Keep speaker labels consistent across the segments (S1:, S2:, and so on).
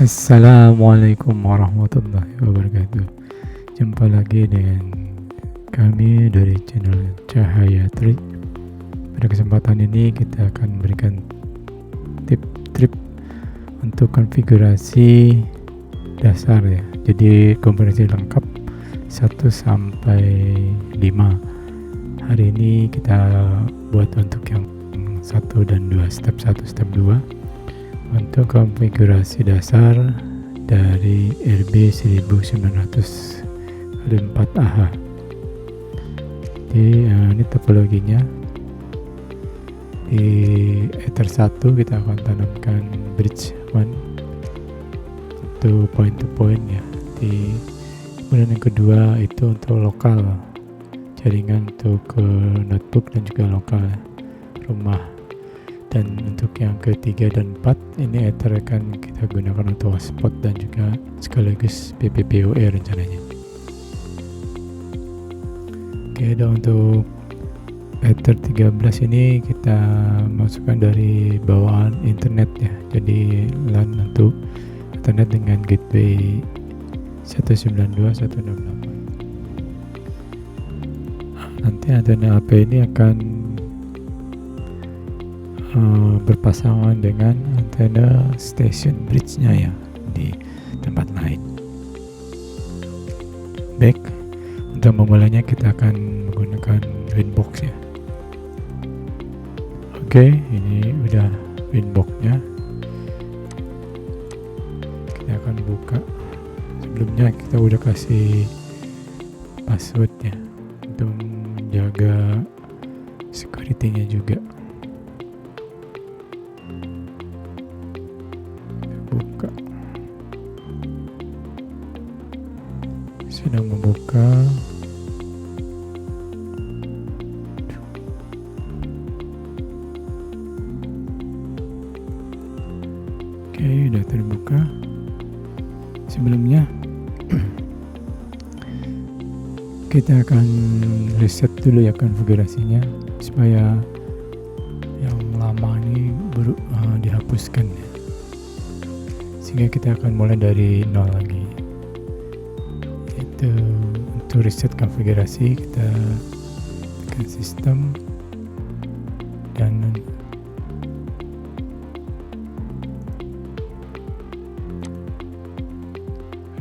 S1: Assalamualaikum warahmatullahi wabarakatuh. Jumpa lagi dengan kami dari channel Cahaya Trik. Pada kesempatan ini kita akan memberikan tip untuk konfigurasi dasar ya. Jadi konfigurasi lengkap 1 sampai 5. Hari ini kita buat untuk yang 1 dan 2, step 1, step 2. Untuk konfigurasi dasar dari RB 1904AH. Jadi ini topologinya. Di Ether 1 kita akan tanamkan bridge 1 itu point to point ya. Kemudian yang kedua itu untuk lokal, jaringan untuk ke notebook dan juga lokal rumah. Dan untuk yang ketiga dan 4 ini Ether akan kita gunakan untuk hotspot dan juga sekaligus PPPoE rencananya. Oke, dan untuk Ether 13 ini kita masukkan dari bawaan internet ya. Jadi LAN untuk internet dengan gateway 192.168. Nanti antena AP ini akan berpasangan dengan antena station bridge-nya ya di tempat lain. Baik, untuk memulainya kita akan menggunakan Winbox ya. Oke, ini udah Winbox-nya. Kita akan buka. Sebelumnya kita udah kasih password ya untuk menjaga security-nya juga. Buka, sedang membuka. Oke, udah terbuka. Sebelumnya kita akan reset dulu ya konfigurasinya supaya yang lama ini dihapuskan ya. Sehingga kita akan mulai dari nol lagi. Itu untuk reset konfigurasi kita tekan sistem dan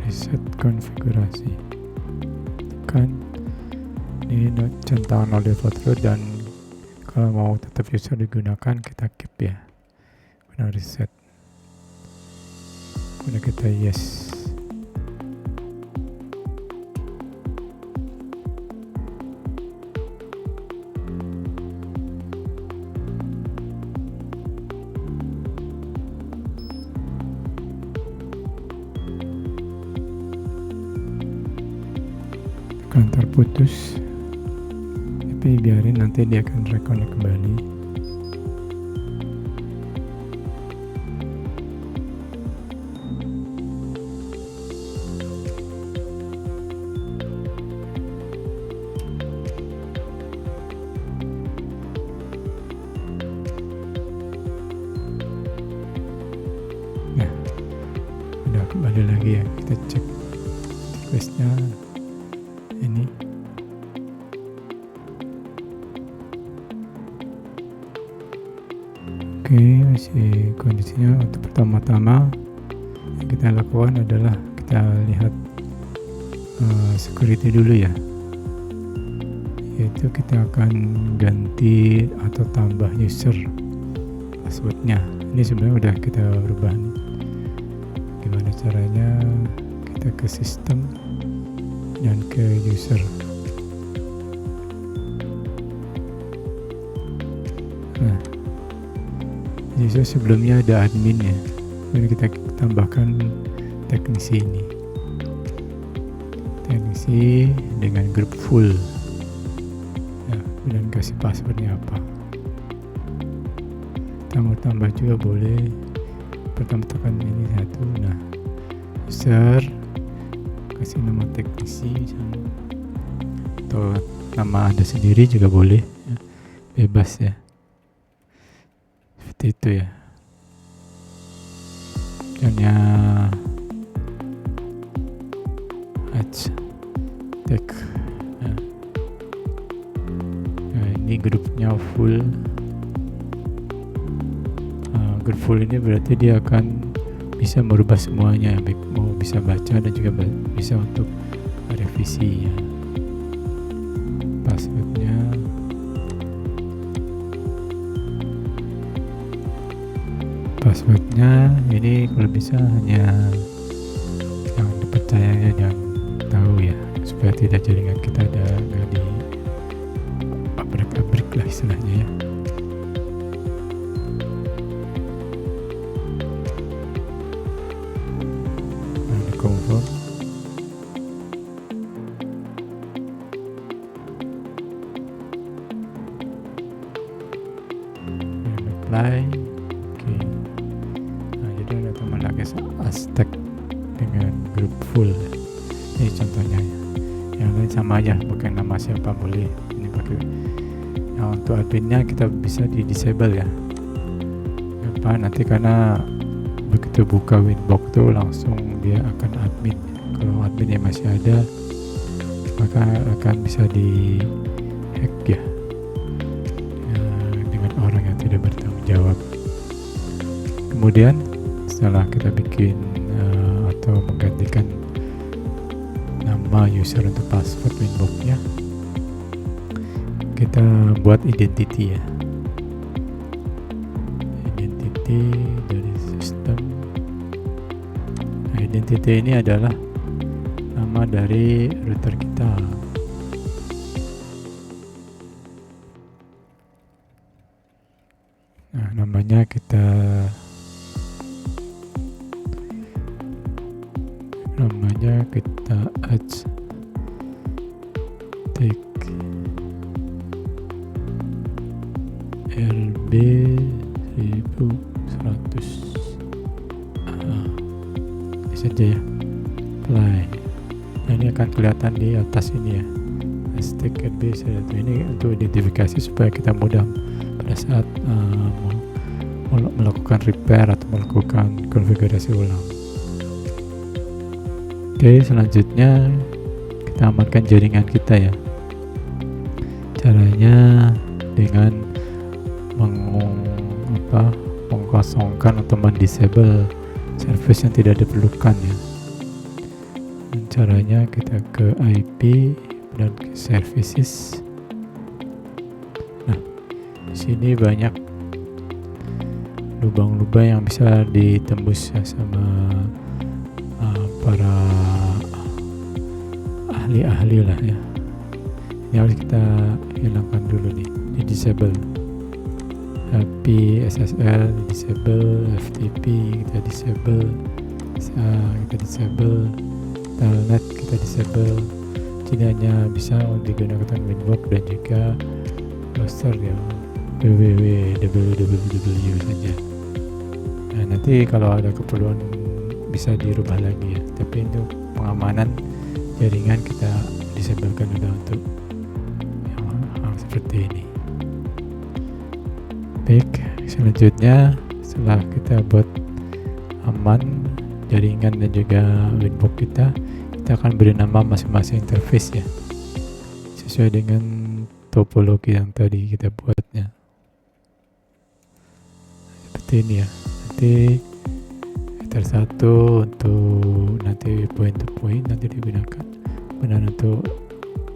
S1: reset konfigurasi. Tekan ini centang nol default root, dan kalau mau tetap user digunakan kita keep ya. Kemudian reset. Kemudian kita yes. Kan terputus, tapi biarin, nanti dia akan reconnect kembali. Nah, udah kembali lagi ya. Kita cek requestnya ini. Oke, masih kondisinya. Untuk pertama-tama yang kita lakukan adalah kita lihat security dulu ya, yaitu kita akan ganti atau tambah user passwordnya. Ini sebenarnya udah kita rubah nih. Gimana caranya? Kita ke sistem dan ke user. Nah, user sebelumnya ada admin ya. Kemudian kita tambahkan teknisi ini. Teknisi dengan grup full. Ya, kemudian kasih passwordnya apa. Tambah juga boleh. Pertama tekan ini 1. Nah, user kasih nama teknisi atau nama Anda sendiri juga boleh ya. Bebas ya, seperti itu ya. misalnya tag. Nah, ini grupnya full. Grup full ini berarti dia akan bisa merubah semuanya, baik mau bisa baca dan juga bisa untuk revisi ya. Passwordnya ini kalau bisa hanya yang dipercayanya yang tahu ya, supaya tidak jaringan kita ada nggak di pabrik lah istilahnya ya. Nah, di confirm. Apply. Oke. Nah, jadi ada teman lagi Aztec dengan grup full. Ini contohnya ya. Yang lain sama aja, pakai nama siapa boleh. Ini pakai. Nah, untuk adminnya kita bisa di disable ya. Apa nanti karena begitu buka Winbox tuh langsung dia akan admin. Kalau adminnya masih ada, maka akan bisa di hack ya. Dengan orang yang tidak bertanggung jawab. Kemudian setelah kita bikin atau menggantikan nama user untuk password Winbox-nya, kita buat identity ya. Identity dari sistem. Nah, identity ini adalah nama dari router kita. Nah, namanya kita Aztec RB 1100 ini saja ya. Apply. Nah, ini akan kelihatan di atas ini ya, Aztec RB 1100. Ini untuk identifikasi supaya kita mudah pada saat melakukan repair atau melakukan konfigurasi ulang. Oke, selanjutnya kita amankan jaringan kita ya. Caranya dengan mengkosongkan atau mendisable service yang tidak diperlukan ya. Dan caranya kita ke IP dan ke services. Nah, di sini banyak lubang-lubang yang bisa ditembus ya sama para ahli-ahli lah ya. Ini harus kita hilangkan dulu nih, di disable. HP SSL di disable, FTP kita disable, kita disable, telnet kita disable. Jadi hanya bisa digunakan Winbox dan juga hoster ya, www saja. Nah, nanti kalau ada keperluan bisa dirubah lagi ya, tapi untuk pengamanan jaringan kita disablekan dulu untuk hal seperti ini. Baik, selanjutnya setelah kita buat aman jaringan dan juga Winbox kita akan beri nama masing-masing interface ya, sesuai dengan topologi yang tadi kita buatnya. Seperti ini ya. Nanti Ether 1 untuk nanti point to point nanti digunakan, kemudian untuk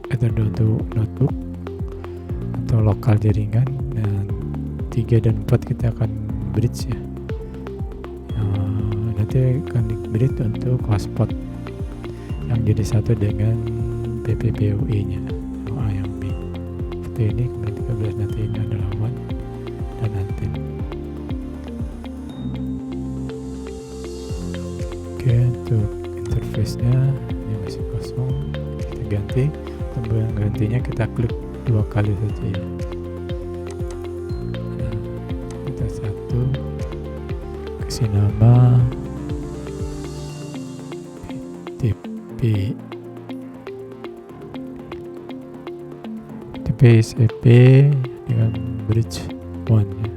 S1: Ether 2 untuk notebook atau lokal jaringan, dan 3 dan 4 kita akan bridge ya. Nanti akan di bridge untuk hotspot yang jadi satu dengan PPPoE nya A yang B. Seperti ini, kemudian 13 nanti ini adalah WAN dan anten. Oke, untuk interface-nya ini masih kosong, kita ganti. Tombol yang gantinya kita klik 2 kali saja ya. Nah, kita satu kasih nama TCP dengan bridge 1 ya.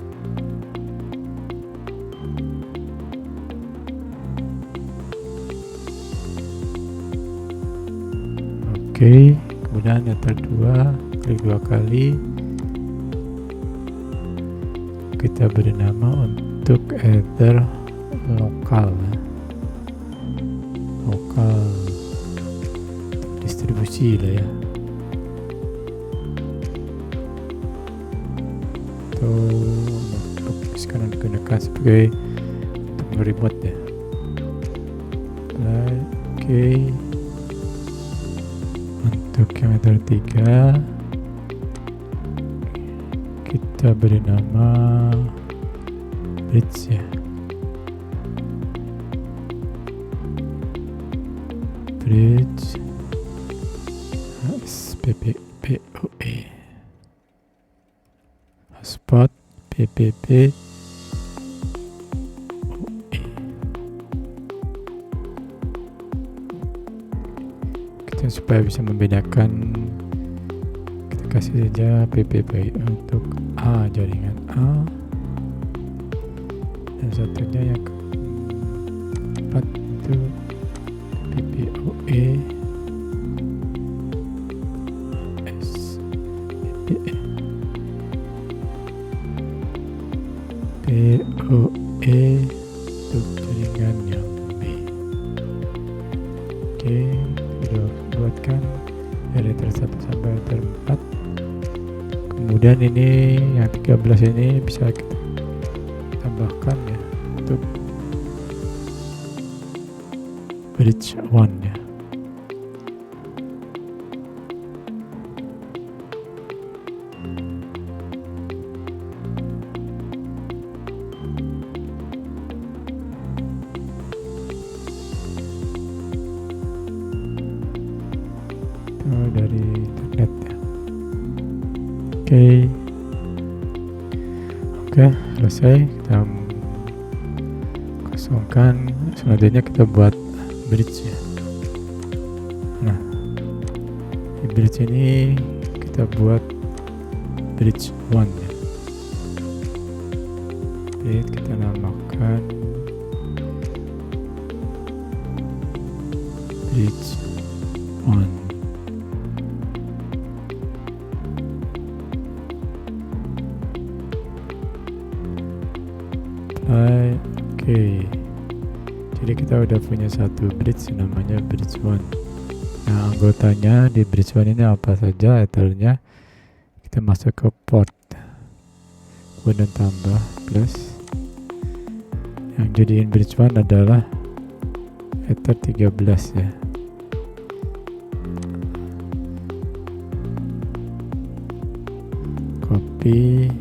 S1: Oke, kemudian enter 2, klik 2 kali. Kita beri nama untuk ether lokal distribusi lah ya, atau notebook sekarang digunakan sebagai untuk remote ya. Oke, untuk yang ether 3 kita beri nama bridge ya, bridge PPPoE, hotspot PPPoE. Kita supaya bisa membedakan, kita kasih saja PPPoE untuk A, jaringan A, dan satunya yang keempat itu PPoE S POE untuk jaringan yang B. Oke, sudah buatkan dari ether 1 sampai ether 4. Kemudian ini yang 13 ini bisa kita tambahkan ya untuk bridge 1 ya. Dari internet ya. Oke, selesai. Kita kosongkan. Selanjutnya kita buat bridge ya. Nah, di bridge ini kita buat bridge 1 ya. Bridge kita namakan bridge 1. Oke, jadi kita udah punya satu bridge namanya bridge 1. Nah, anggotanya di bridge 1 ini apa saja ethernya, kita masuk ke port, kemudian tambah plus. Yang jadiin bridge 1 adalah ether 13 ya. Copy,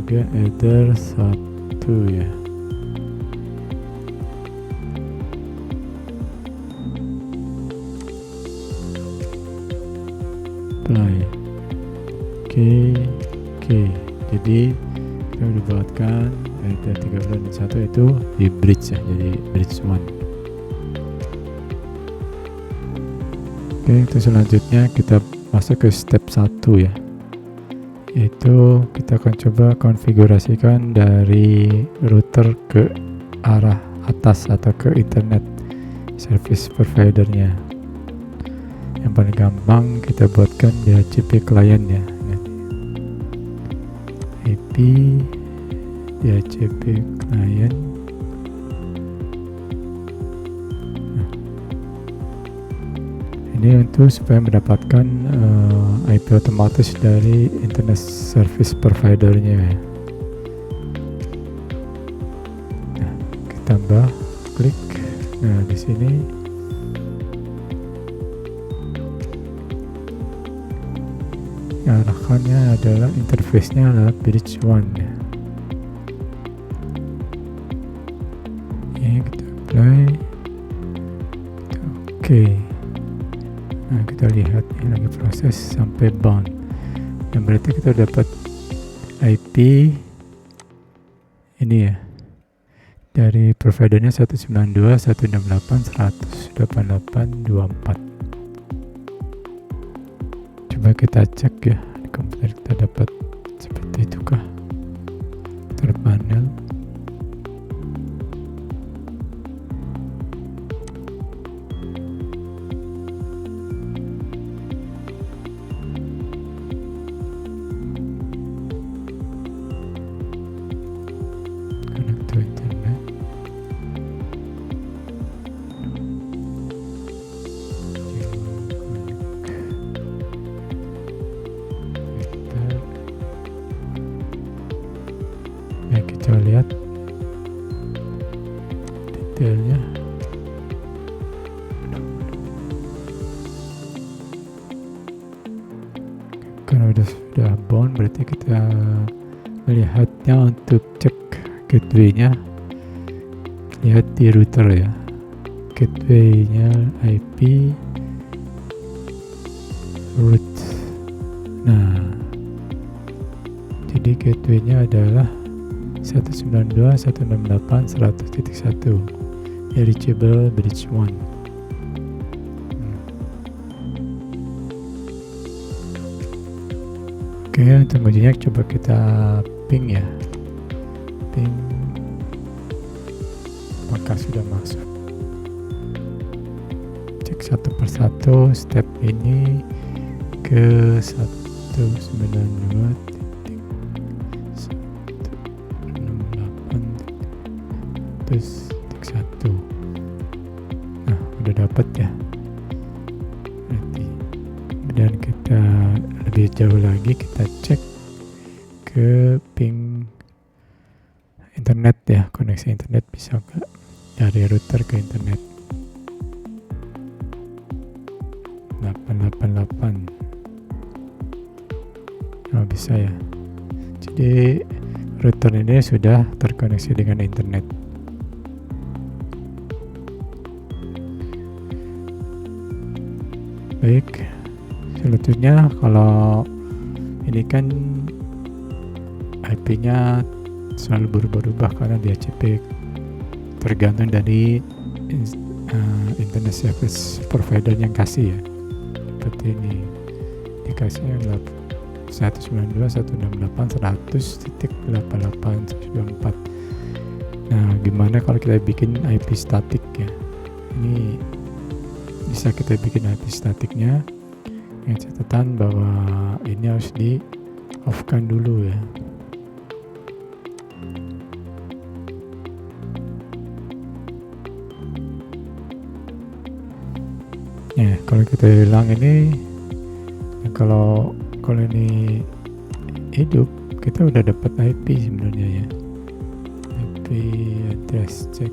S1: juga ether 1 ya. Apply. Oke. Jadi kita udah buatkan ether 13 dan 1 itu di bridge ya, jadi bridge 1. Oke, itu selanjutnya kita masuk ke step 1 ya. Itu kita akan coba konfigurasikan dari router ke arah atas atau ke internet service providernya. Yang paling gampang kita buatkan DHCP client ya. IP DHCP client. Ini untuk supaya mendapatkan IP otomatis dari internet service providernya ya. Nah, kita tambah, klik. Nah, di sini arahkannya adalah interface-nya adalah bridge 1 ya. Ini kita apply. Oke. Nah, kita lihat ini lagi proses sampai bound, dan berarti kita dapat IP ini ya dari providernya 192.168.100.8824. Coba kita cek ya di komputer kita dapat seperti itu kah. control panel. Connect to internet. Ya, kita lihat detailnya. Karena sudah bound, berarti kita melihatnya untuk cek gateway-nya. Lihat di router ya, gateway-nya IP root. Nah, jadi gateway-nya adalah 192.168.100.1 reachable bridge 1. Oke, untuk ujinya coba kita ping ya, ping apakah sudah masuk. Cek satu persatu step ini ke 192.168. Terus titik 1. Nah, udah dapat ya berarti. Dan kita lebih jauh lagi, kita cek ke ping internet ya, koneksi internet bisa nggak dari router ke internet. 888. Oh, bisa ya. Jadi router ini sudah terkoneksi dengan internet. Baik, selanjutnya kalau ini kan IP-nya selalu berubah-ubah karena DHCP tergantung dari internet service provider yang kasih ya. Seperti ini dikasihnya 192.168.100.88.124. Nah, gimana kalau kita bikin IP statik ya? Ini bisa kita bikin IP statiknya dengan catatan bahwa ini harus di off kan dulu ya. Ya, kalau kita bilang ini, kalau ini hidup, kita udah dapat IP sebenarnya ya. IP address check.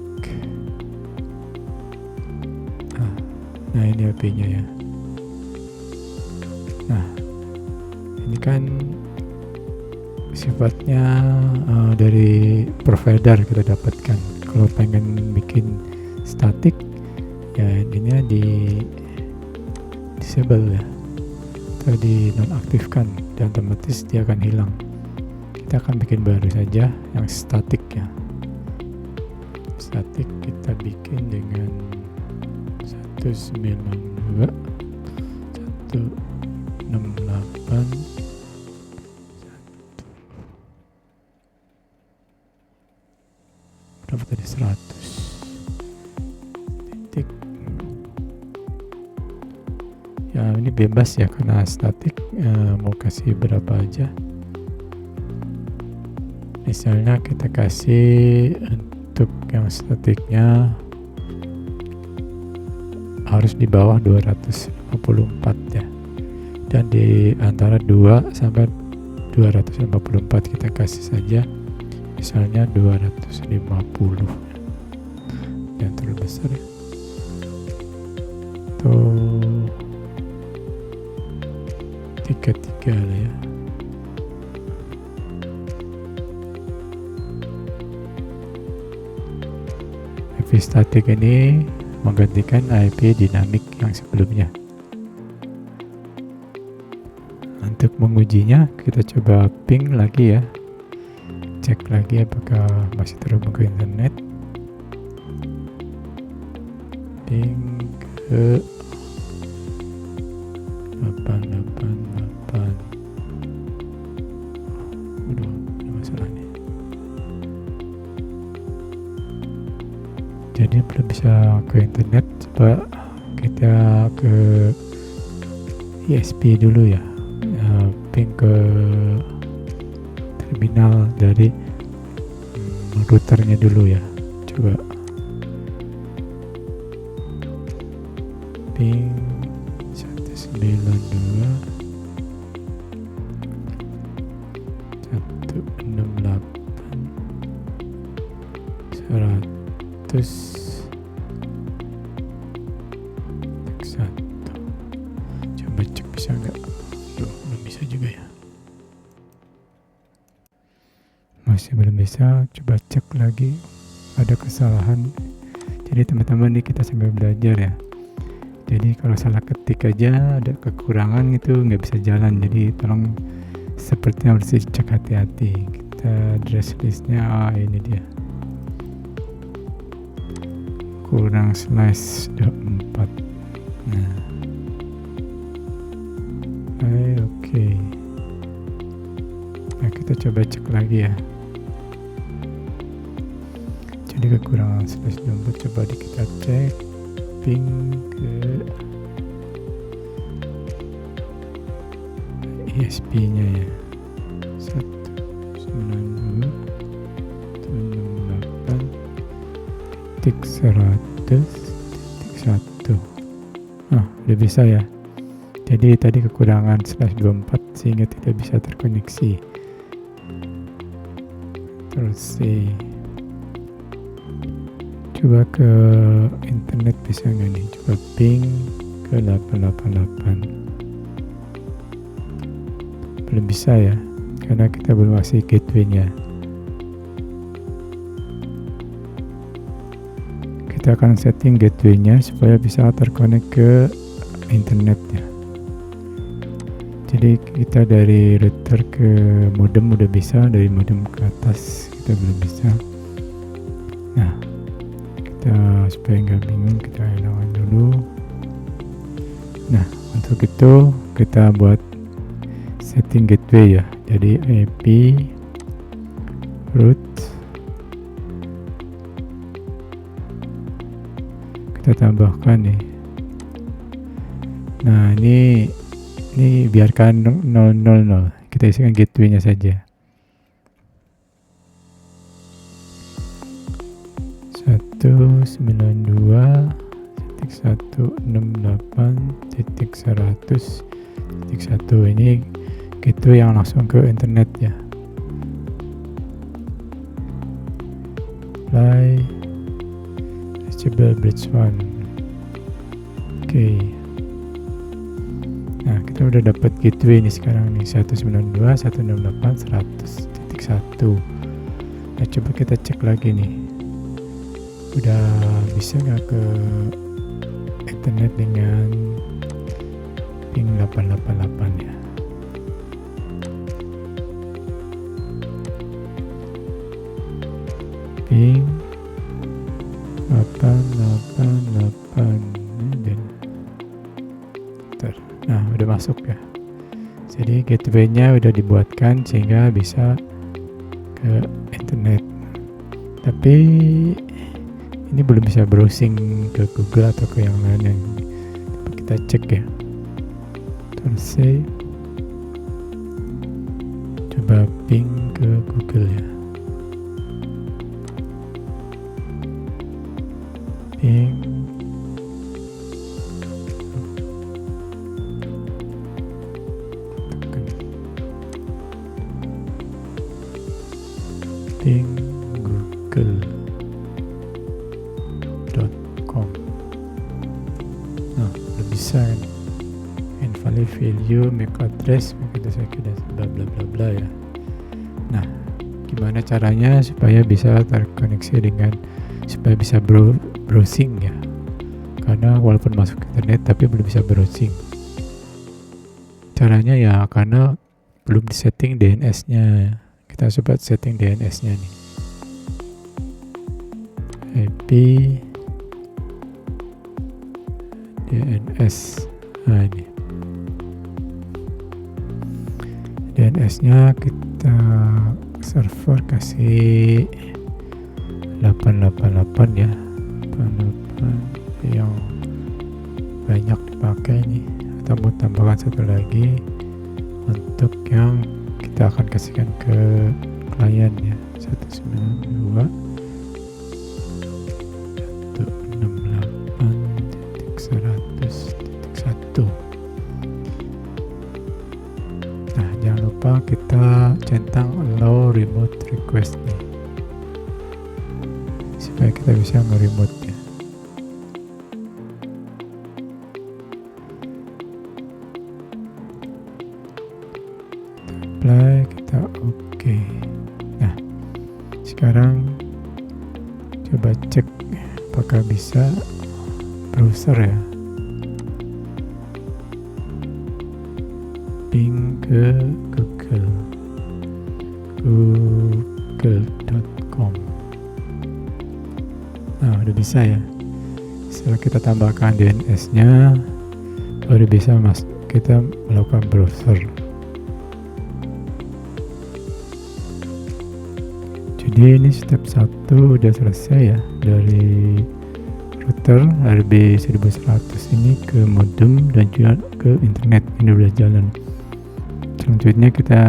S1: Nah, ini IP-nya ya. Nah, ini kan sifatnya dari provider kita dapatkan. Kalau pengen bikin statik, ya ininya di disable ya, atau dinonaktifkan, dan otomatis dia akan hilang. Kita akan bikin baru saja yang statik ya. Statik kita bikin dengan 192.168. Berapa tadi? 100 titik ya. Ini bebas ya karena statik, mau kasih berapa aja. Misalnya kita kasih untuk yang statiknya harus di bawah 254 ya, dan di antara 2 sampai 254 kita kasih saja misalnya 250, yang terlalu besar ya, atau 33 lah ya. IP statik ini menggantikan IP dinamik yang sebelumnya. Untuk mengujinya, kita coba ping lagi ya, cek lagi apakah masih terhubung ke internet. Ping ke 888. Aduh, ada masalah nih. jadi belum bisa ke internet. Coba kita ke ISP dulu ya, ping ke terminal dari routernya dulu ya. Coba ping 192 168 100 1. Coba cek bisa nggak? Belum bisa juga ya. Masih belum bisa. Coba cek lagi. Ada kesalahan. Jadi teman-teman nih, kita sambil belajar ya. Jadi kalau salah ketik aja ada kekurangan itu nggak bisa jalan. Jadi tolong sepertinya harus dicek hati-hati. Kita address listnya, ini dia. Kurang /24. Nah, oke. Nah, kita coba cek lagi ya. Jadi kekurangan /24, coba kita cek ping ke ISP-nya ya. 192.168.100.1. Udah bisa ya. Jadi tadi kekurangan /24 sehingga tidak bisa terkoneksi. Terus coba ke internet bisa nggak nih? Coba ping ke 888. Belum bisa ya, karena kita belum masih gateway-nya. Kita akan setting gateway-nya supaya bisa terkonek ke internetnya. Jadi kita dari router ke modem udah bisa, dari modem ke atas kita belum bisa. Nah, kita supaya nggak bingung, kita hilangkan dulu. Nah, untuk itu kita buat setting gateway ya. Jadi IP root, kita tambahkan nih. Nah, ini biarkan 000, kita isikan gateway-nya saja. 192.168.100.1 ini gateway yang langsung ke internet ya. Apply bridge 1. Oke. Nah, kita udah dapat gateway nih sekarang nih, 192.168.100.1. Nah, coba kita cek lagi nih. Udah bisa nggak ke internet dengan ping 888 ya. Ping 888. Nah, udah masuk ya. Jadi gateway-nya udah dibuatkan sehingga bisa ke internet. Tapi ini belum bisa browsing ke Google atau ke yang lain. Kita cek ya. Terus coba ping ke Google ya. Ping google.com. Nah, udah bisa kan? Invalid value, MAC address, begitu saya kira bla bla bla bla ya. Nah, gimana caranya supaya bisa terkoneksi dengan, supaya bisa browsing ya? Karena walaupun masuk internet tapi belum bisa browsing. Caranya ya karena belum disetting DNS-nya. Kita coba setting DNS-nya nih. IP DNS. Nah, ini DNS-nya kita server kasih 888 ya. tambahkan satu lagi untuk yang kita akan kasihkan ke klien ya, 192.168.100.1. Nah, jangan lupa kita centang allow remote request nih, supaya kita bisa nge-remote ya. Apply, kita oke. Nah, sekarang coba cek apakah bisa browser ya, ping ke google.com. Nah, udah bisa ya. Setelah kita tambahkan DNS-nya, baru bisa kita melakukan browser. Jadi ini step 1 udah selesai ya, dari router RB1100 ini ke modem dan juga ke internet, ini udah jalan. Selanjutnya kita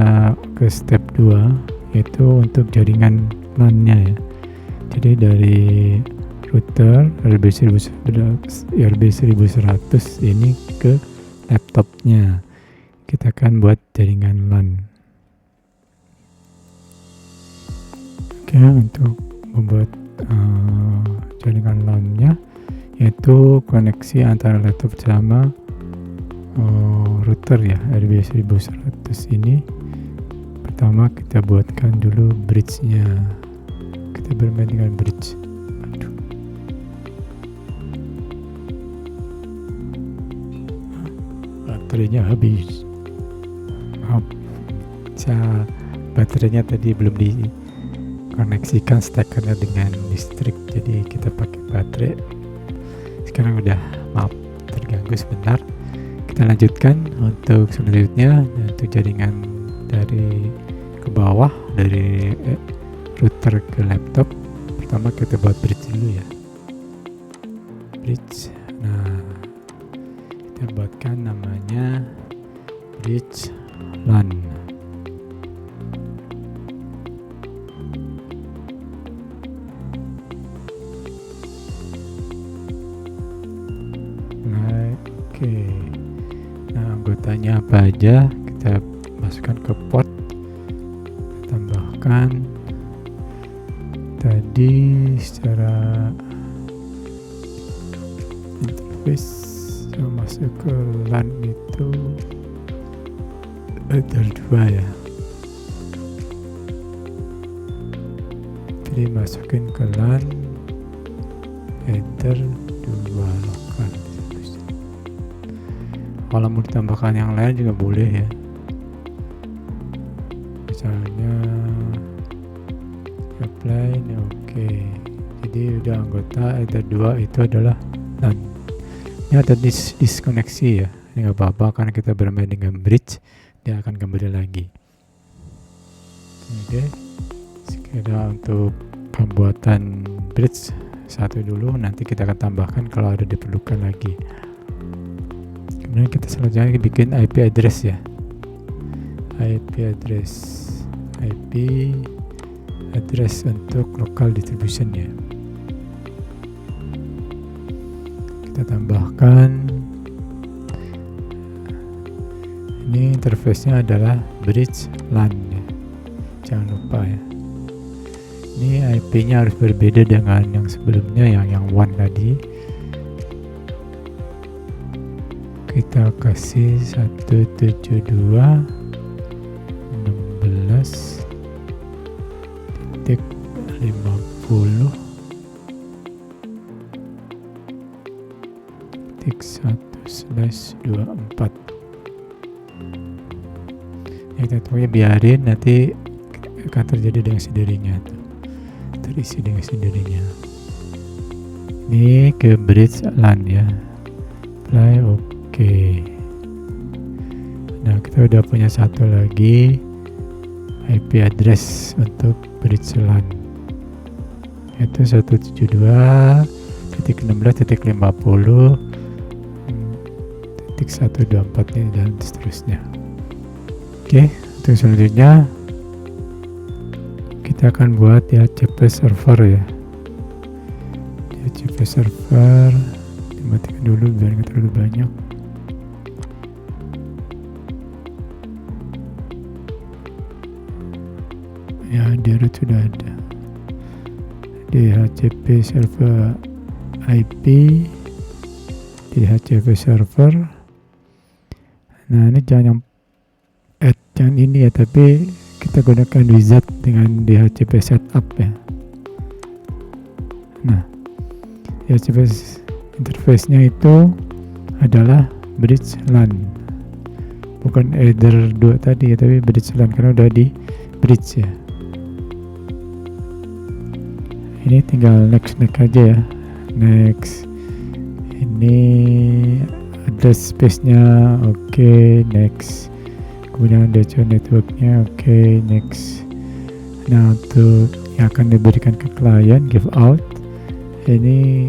S1: ke step 2, yaitu untuk jaringan LAN-nya ya. Jadi dari router RB1100 ini ke laptopnya, kita akan buat jaringan LAN. Oke, untuk membuat jaringan LAN-nya, yaitu koneksi antara laptop sama router ya, RB1100 ini. Pertama kita buatkan dulu bridge-nya. Kita bermain dengan bridge. Baterainya habis. Maaf, baterainya tadi belum dikoneksikan stekernya dengan listrik, jadi kita pakai baterai. Sekarang udah, maaf terganggu sebentar. Kita lanjutkan untuk selanjutnya, untuk jaringan dari ke bawah, dari router ke laptop. Pertama kita buat bridge dulu ya, bridge. Nah, kita buatkan namanya bridge LAN. Oke. Nah, anggotanya apa aja, kita masukkan ke port, kita tambahkan tadi secara interface yang masuk ke LAN itu ada 2 ya, jadi masukin ke LAN header 2 lokal. Kalau mau ditambahkan yang lain juga boleh ya, misalnya apply ini oke. Jadi udah anggota header 2 itu adalah LAN. Ini ada diskoneksi ya, ini nggak apa-apa karena kita bermain dengan bridge, dia akan kembali lagi. Oke, sekedar untuk pembuatan bridge satu dulu, nanti kita akan tambahkan kalau ada diperlukan lagi. Kemudian kita selanjutnya bikin IP address ya, IP address untuk local distribution ya. Kita tambahkan, ini interface-nya adalah bridge LAN ya, jangan lupa ya. Ini IP-nya harus berbeda dengan yang sebelumnya, yang WAN tadi. Kita kasih 172.16.50.1/24. Ya, kita pokoknya biarin, nanti akan terjadi dengan sendirinya tuh, terisi dengan sendirinya. Ini ke bridge LAN ya, apply oke. Nah, kita udah punya satu lagi IP address untuk bridge LAN, yaitu 172.16.50.1/24. 2.124 ini dan seterusnya. Oke, untuk selanjutnya kita akan buat DHCP server ya. DHCP server dimatikan dulu biar nggak terlalu banyak. Ya, di root sudah ada DHCP server IP, DHCP server. Nah, ini jangan add yang ini ya, tapi kita gunakan wizard dengan DHCP setup ya. Nah, DHCP interface-nya itu adalah bridge LAN, bukan Ether 2 tadi ya, tapi bridge LAN karena udah di bridge ya. Ini tinggal next aja ya, next. Ini address space-nya oke, next. Kemudian DHCP network-nya oke, next. Nah, untuk yang akan diberikan ke klien give out ini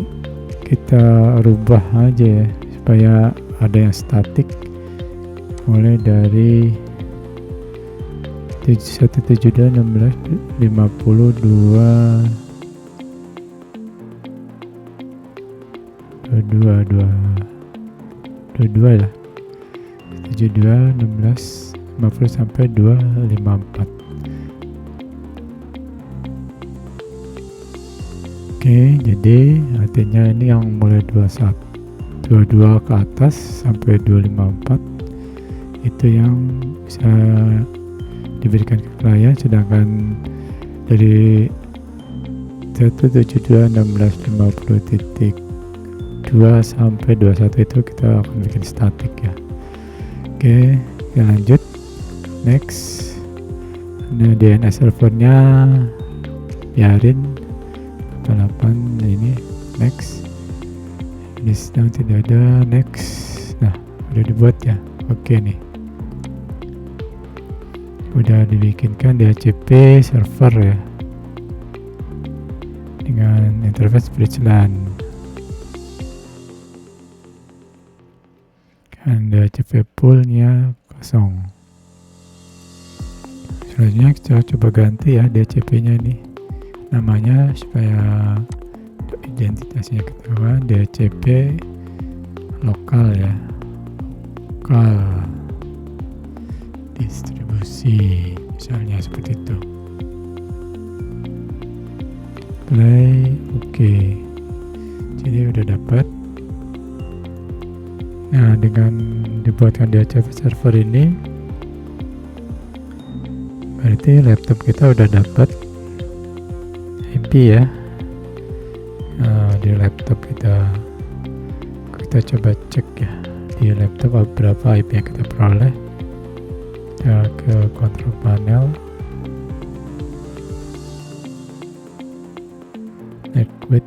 S1: kita rubah aja ya supaya ada yang statik, mulai dari 22 lah, 72 16 50 sampai 254. Oke, jadi artinya ini yang mulai 22 ke atas sampai 254 itu yang bisa diberikan ke klien, sedangkan dari 172.1650.2 sampai 21 itu kita akan bikin statik ya. Oke, kita lanjut next. Nah, DNS servernya biarin 48 ini next. Ini sedang tidak ada, next. Nah, udah dibuat ya. Oke nih, udah dibikinkan DHCP server ya dengan interface bridge LAN. Kan DHCP poolnya kosong. Selanjutnya kita coba ganti ya DHCP-nya nih, namanya supaya identitasnya ketahuan. DHCP lokal ya, lokal distribusi misalnya seperti itu. Play, oke. Jadi udah dapat. Nah, dengan dibuatkan DHCP server ini berarti laptop kita udah dapat IP ya. Nah, di laptop kita coba cek ya di laptop berapa IP yang kita peroleh. Kita ke control panel, network.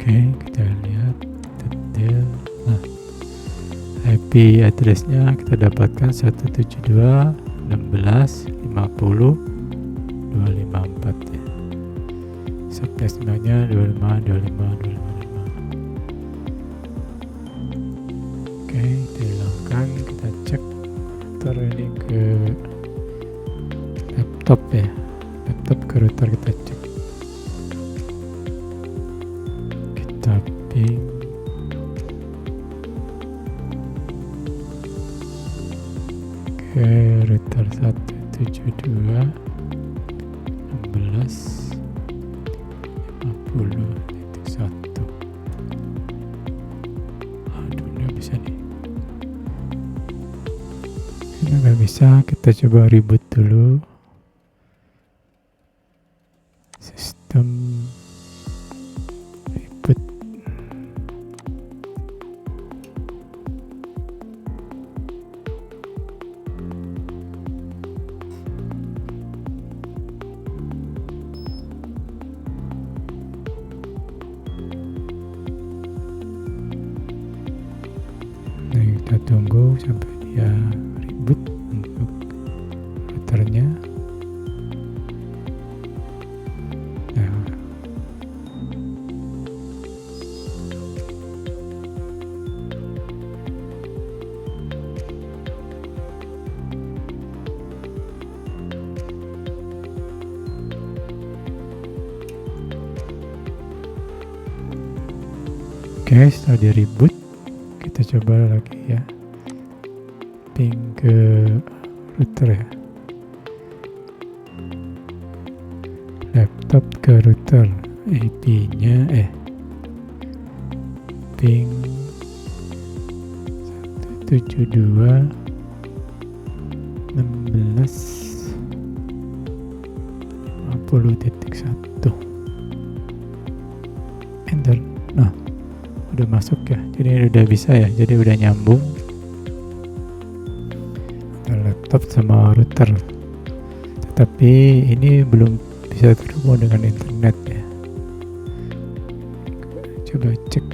S1: Oke, kita lihat detail. Nah, IP address-nya kita dapatkan 172.16.50.254 ya. Subdestinasinya 25.25.25.25. Oke, kita hilangkan, kita cek. Router ini ke laptop ya. Laptop ke router kita cek. Kita ping. Ke router 172.16.50.1. Aduh, nggak bisa nih. Ini nggak bisa, kita coba reboot dulu sistem. Reboot. Nah, kita tunggu sampai dia reboot untuk routernya. Oke, setelah di reboot kita coba lagi ya, ping ke router ya, laptop ke router, IP nya ping 172.16.50.1 enter. Nah, udah masuk ya, jadi udah bisa ya, jadi udah nyambung antara laptop sama router, tetapi ini belum bisa terhubung dengan internet ya. Coba cek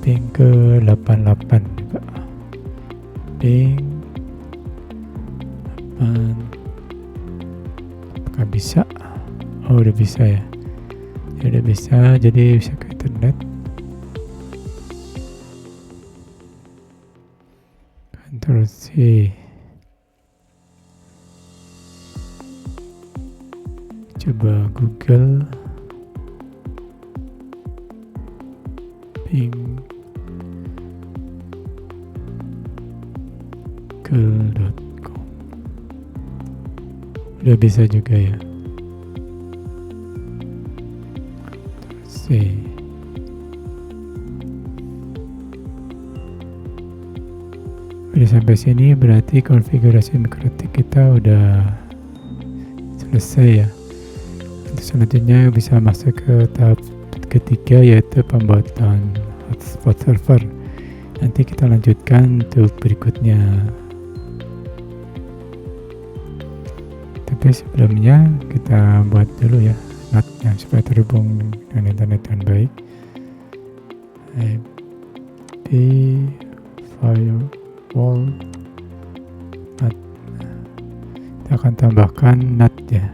S1: ping ke 88 juga, ping 8, apakah bisa? Oh, udah bisa ya, udah bisa, jadi bisa ke internet. Ctrl C, coba Google, ping google.com, udah bisa juga ya. C, udah sampai sini berarti konfigurasi MikroTik kita udah selesai ya. Untuk selanjutnya bisa masuk ke tahap ketiga, yaitu pembuatan hotspot server. Nanti kita lanjutkan untuk berikutnya. Tapi sebelumnya kita buat dulu ya NAT-nya supaya terhubung dengan internet dengan baik. IP firewall NAT. Kita akan tambahkan NAT ya,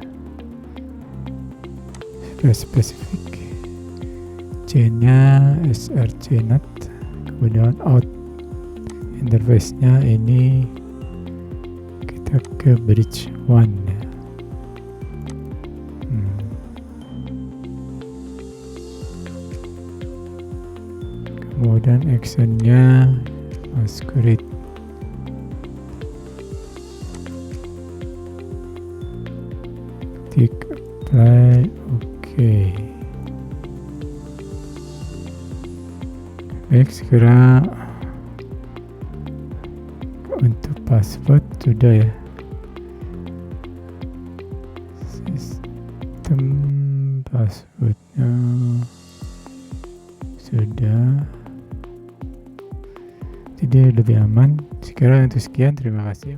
S1: supaya spesifik. C-nya src NAT, kemudian out interface-nya ini kita ke bridge 1 ya. Kemudian action-nya masquerade. Klik apply, oke. Baik, segera untuk password sudah ya. Sistem passwordnya sudah, jadi lebih aman. Sekarang untuk sekian, terima kasih.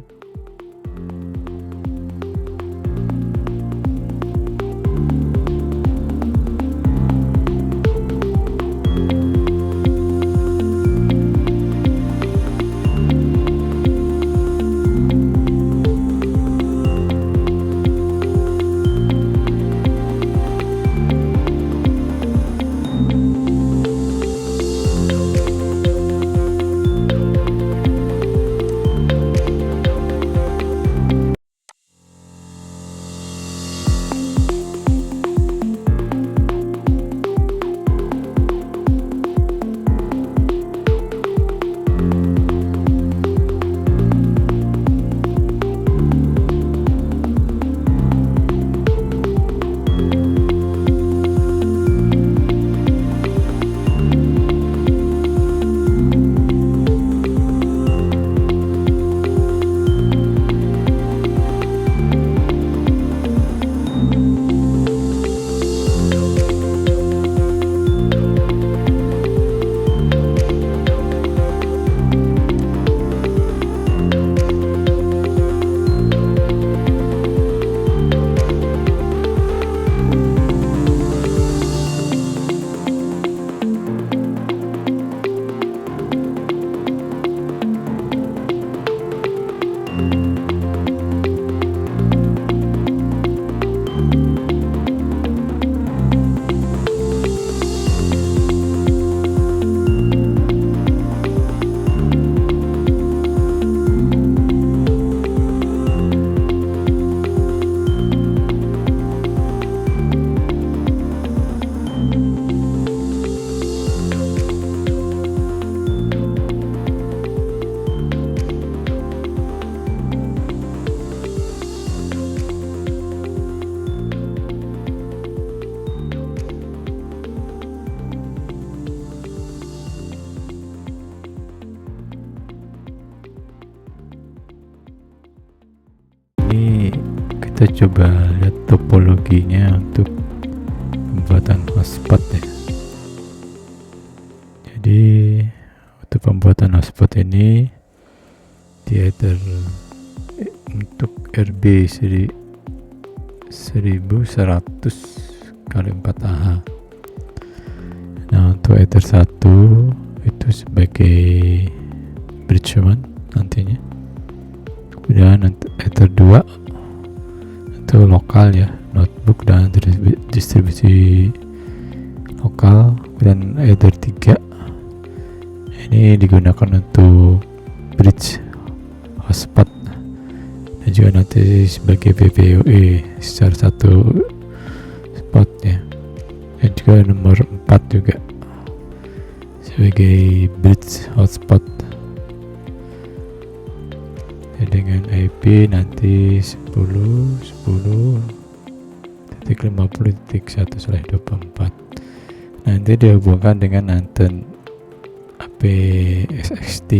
S1: kita coba lihat topologinya untuk pembuatan hotspot ya. Jadi untuk pembuatan hotspot ini di Ether untuk RB 1100 kali 4AH. Nah untuk Ether 1 itu sebagai bridge 1 nantinya. Kemudian untuk Ether 2 itu lokal ya, notebook dan distribusi lokal. Dan Ether 3 ini digunakan untuk bridge hotspot dan juga nanti sebagai PPOE secara satu spot ya. Dan juga nomor 4 juga sebagai bridge hotspot ya, dengan IP nanti 10.50.1/24. nanti dihubungkan dengan anten AP SXT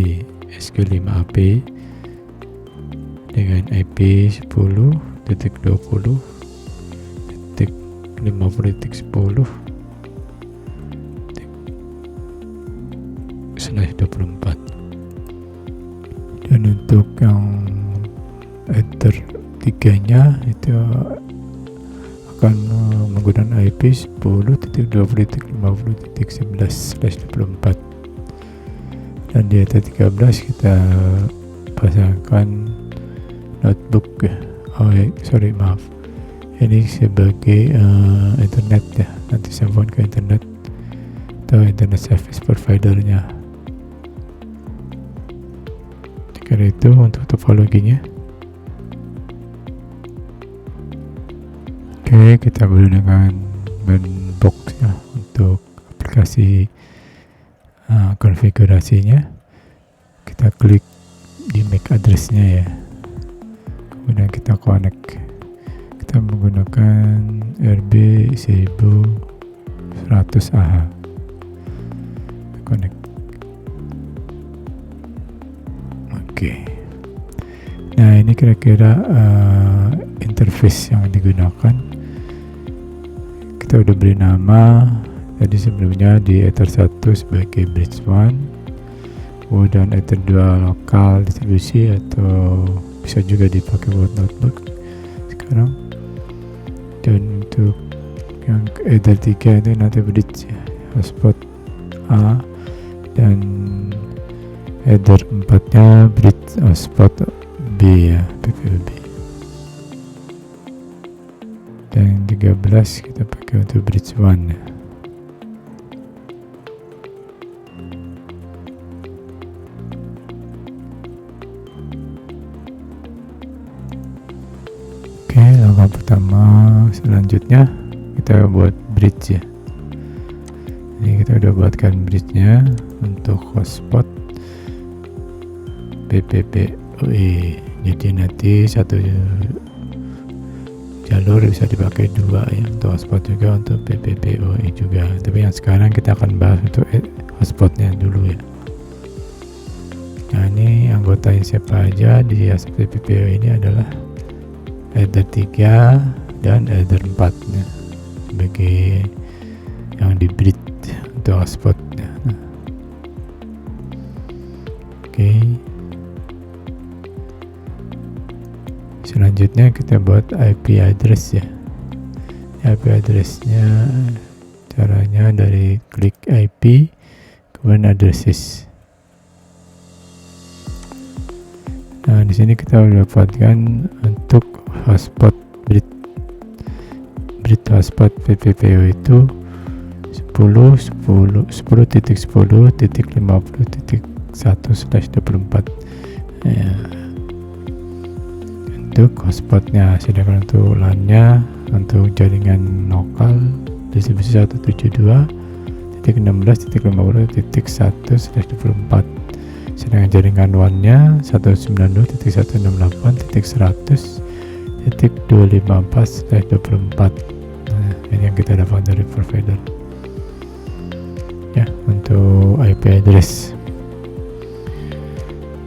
S1: SQ5AP dengan IP 10.20.50.10/24. Dan untuk yang Ether 3 nya itu akan menggunakan IP 10.20.50.11/24. dan di Ether 13 kita pasangkan notebook ya. Maaf, ini sebagai internet ya, nanti sambungan ke internet atau internet service providernya. Karena itu untuk topologinya. Oke, kita menggunakan box ya untuk aplikasi konfigurasinya. Kita klik di MAC address-nya ya, kemudian kita connect. Kita menggunakan RB 1100AH. Connect. Oke. Nah ini kira-kira interface yang digunakan. Kita udah beri nama. Jadi sebelumnya di Ether 1 sebagai bridge 1, kemudian Ether 2 lokal distribusi atau bisa juga dipakai buat notebook sekarang. Dan untuk yang Ether 3 itu nanti bridge ya, hotspot A, dan Ether 4 nya bridge hotspot B ya, PPOB. Dan 13 kita pakai untuk bridge 1 ya. Oke, langkah pertama selanjutnya kita buat bridge ya. Ini kita udah buatkan bridge-nya untuk hotspot PPPoE. Jadi nanti satu jalur bisa dipakai dua ya, untuk hotspot juga untuk PPPoE juga. Tapi yang sekarang kita akan bahas untuk hotspotnya dulu ya. Nah ini anggotanya siapa aja di PPPoE ini adalah Ether 3 dan Ether 4 ya, sebagai yang di bridge untuk hotspotnya. Oke. Selanjutnya kita buat IP address ya. IP addressnya caranya dari klik IP kemudian addresses. Nah di sini kita mendapatkan untuk hotspot bridge hotspot PPPoE itu 10.10.10.50.1/24 ya. Untuk hotspotnya, sedangkan untuk LAN-nya untuk jaringan lokal distribusi 172.16.50.1/24. Sedangkan jaringan WAN-nya 192.168.100.254/24. Nah, ini yang kita dapat dari provider. Ya, untuk IP address.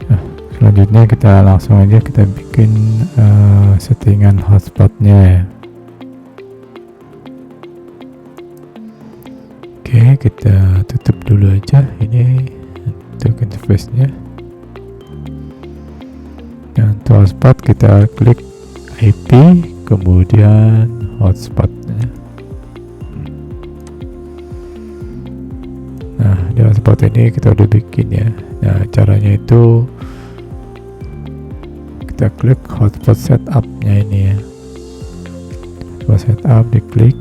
S1: Nah, Selanjutnya kita langsung aja kita bikin settingan hotspotnya ya. Oke, kita tutup dulu aja ini untuk interface-nya. Dan untuk hotspot kita klik IP, kemudian hotspotnya. Nah, di hotspot ini kita udah bikin ya. Nah, caranya itu kita klik hotspot setup-nya ini ya. Hotspot setup diklik.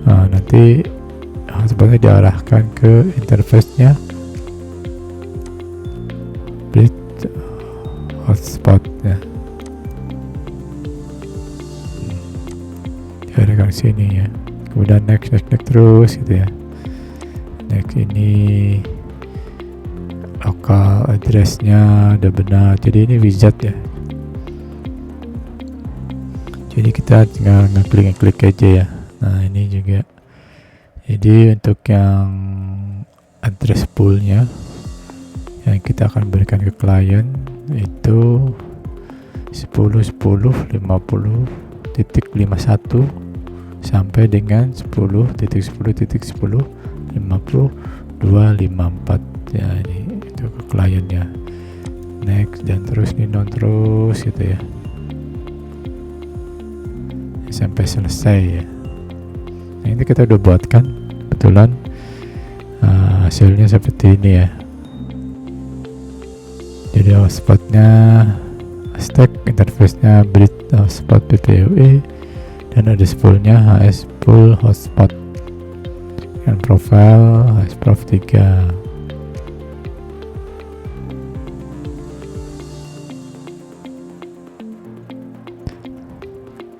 S1: Nah, nanti hotspotnya diarahkan ke interface-nya bridge hotspot ya. Diarahkan ke sini ya. Kemudian next terus gitu ya. Next ini local address-nya udah benar, jadi ini wizard ya. Jadi kita tinggal ngeklik aja ya. Nah, ini juga. Jadi untuk yang address pool-nya yang kita akan berikan ke klien itu 10.10.50.51 sampai dengan 10.10.10.52.54 ya, ini itu ke kliennya. Next dan terus nih, non terus gitu ya sampai selesai ya. Nah, ini kita udah buatkan kebetulan hasilnya seperti ini ya. Jadi hotspotnya stack, interface-nya bridge hotspot PPOE, dan ada spoolnya HS pool hotspot dan profile HS prof 3.